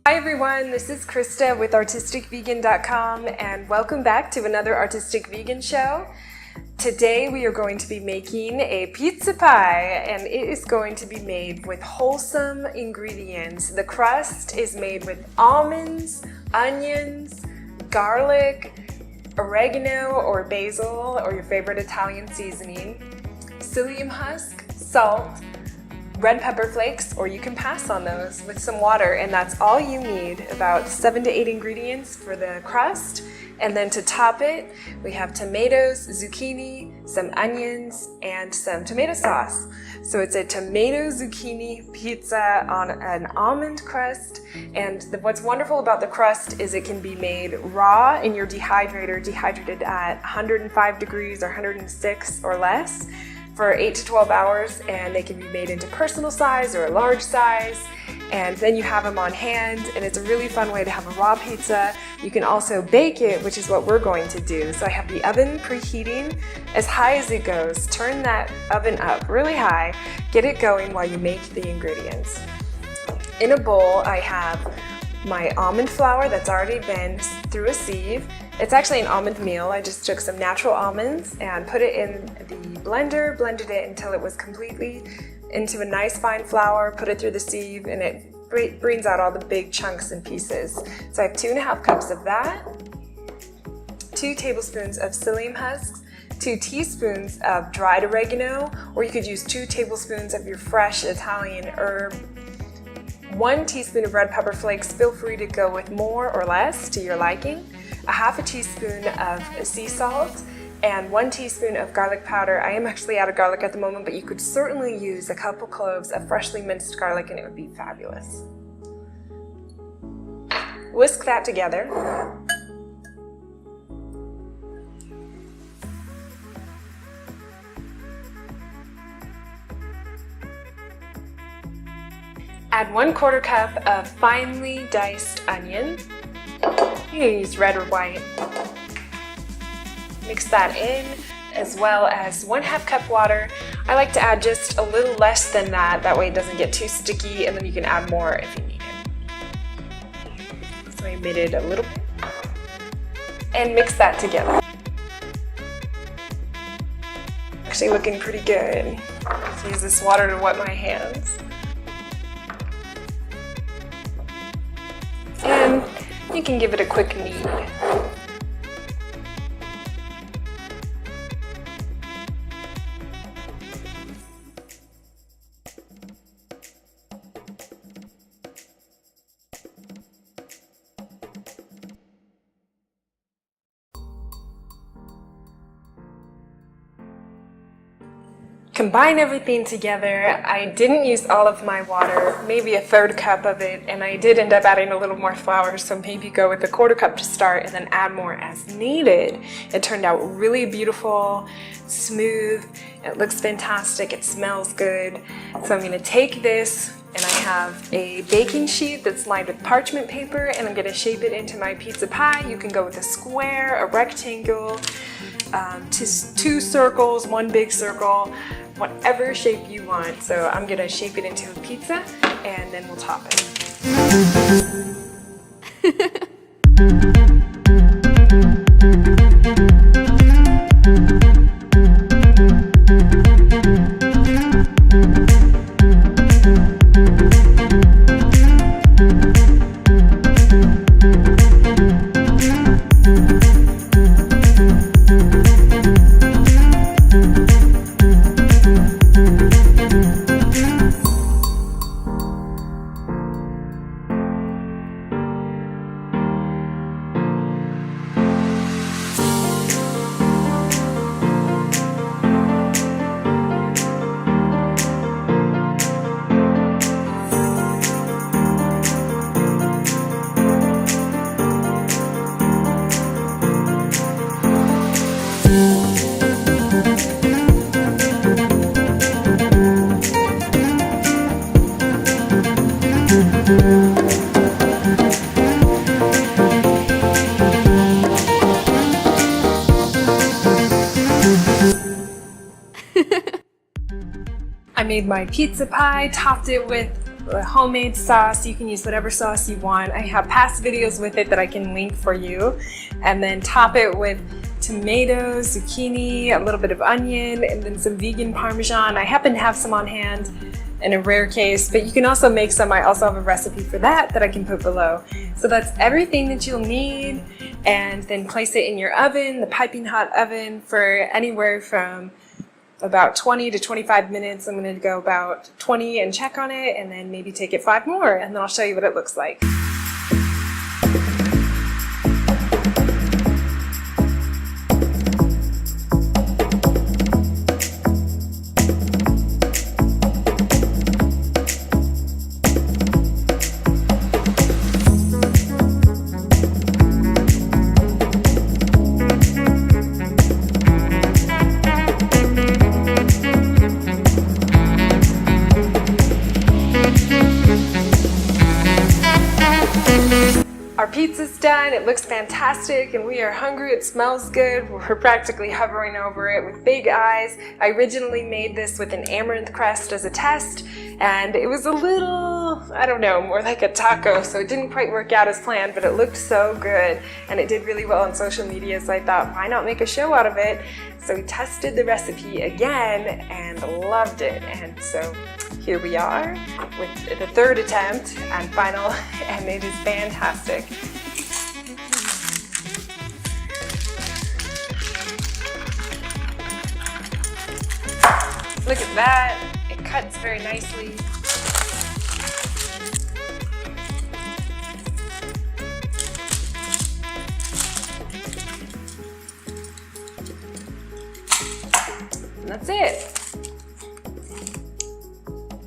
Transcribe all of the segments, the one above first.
Hi everyone, this is Christa with artisticvegan.com and welcome back to another Artistic Vegan show. Today we are going to be making a pizza pie and it is going to be made with wholesome ingredients. The crust is made with almonds, onions, garlic, oregano or basil or your favorite Italian seasoning, psyllium husk, salt, red pepper flakes, or you can pass on those with some water, and that's all you need. About 7 to 8 ingredients for the crust. And then to top it, we have tomatoes, zucchini, some onions, and some tomato sauce. So it's a tomato zucchini pizza on an almond crust. And what's wonderful about the crust is it can be made raw in your dehydrator, dehydrated at 105 degrees or 106 or less, for 8 to 12 hours, and they can be made into personal size or a large size, and then you have them on hand, and it's a really fun way to have a raw pizza. You can also bake it, which is what we're going to do. So I have the oven preheating as high as it goes. Turn that oven up really high, get it going while you make the ingredients. In a bowl, I have my almond flour that's already been through a sieve. It's actually an almond meal. I just took some natural almonds and put it in the blender, blended it until it was completely into a nice fine flour, put it through the sieve, and it brings out all the big chunks and pieces. So I have 2.5 cups of that, 2 tablespoons of psyllium husks, 2 teaspoons of dried oregano, or you could use 2 tablespoons of your fresh Italian herb, 1 teaspoon of red pepper flakes. Feel free to go with more or less to your liking. 1/2 teaspoon of sea salt, and 1 teaspoon of garlic powder. I am actually out of garlic at the moment, but you could certainly use a couple cloves of freshly minced garlic and it would be fabulous. Whisk that together. Add 1/4 cup of finely diced onion. You can use red or white. Mix that in, as well as 1/2 cup water. I like to add just a little less than that, that way it doesn't get too sticky, and then you can add more if you need it. So I made it a little bit. And mix that together. Actually looking pretty good. Let's use this water to wet my hands. And you can give it a quick knead. Combine everything together. I didn't use all of my water, maybe 1/3 cup of it, and I did end up adding a little more flour, so maybe go with 1/4 cup to start and then add more as needed. It turned out really beautiful, smooth, it looks fantastic, it smells good. So I'm going to take this, and I have a baking sheet that's lined with parchment paper, and I'm going to shape it into my pizza pie. You can go with a square, a rectangle, 2 circles, 1 big circle, whatever shape you want. So I'm gonna shape it into a pizza and then we'll top it. I made my pizza pie, topped it with a homemade sauce. You can use whatever sauce you want. I have past videos with it that I can link for you. And then top it with tomatoes, zucchini, a little bit of onion, and then some vegan Parmesan. I happen to have some on hand in a rare case, but you can also make some. I also have a recipe for that I can put below. So that's everything that you'll need, and then place it in your oven, the piping hot oven, for anywhere from about 20 to 25 minutes. I'm going to go about 20 and check on it, and then maybe take it 5 more, and then I'll show you what it looks like. Our pizza's done, it looks fantastic, and we are hungry. It smells good. We're practically hovering over it with big eyes. I originally made this with an amaranth crust as a test, and it was a little, I don't know, more like a taco, so it didn't quite work out as planned, but it looked so good, and it did really well on social media, so I thought, why not make a show out of it? So we tested the recipe again and loved it, and so here we are with the third attempt and final, and it is fantastic. Look at that, it cuts very nicely. And that's it.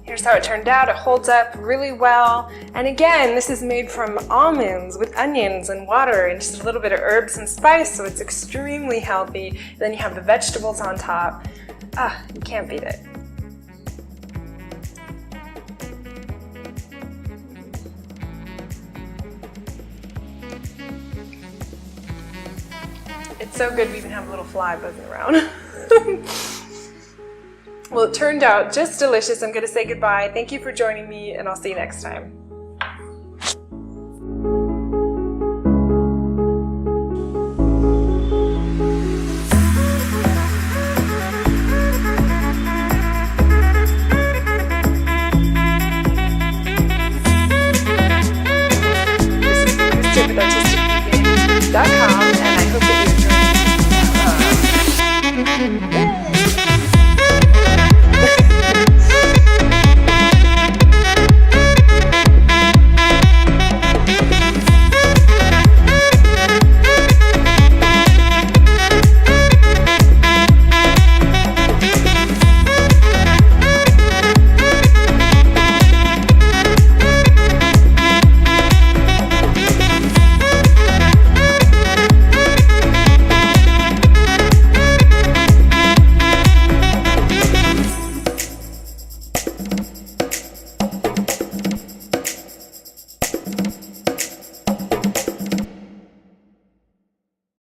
Here's how it turned out. It holds up really well. And again, this is made from almonds with onions and water and just a little bit of herbs and spice, so it's extremely healthy. Then you have the vegetables on top. Ah, you can't beat it. It's so good we even have a little fly buzzing around. Well, it turned out just delicious. I'm going to say goodbye. Thank you for joining me, and I'll see you next time.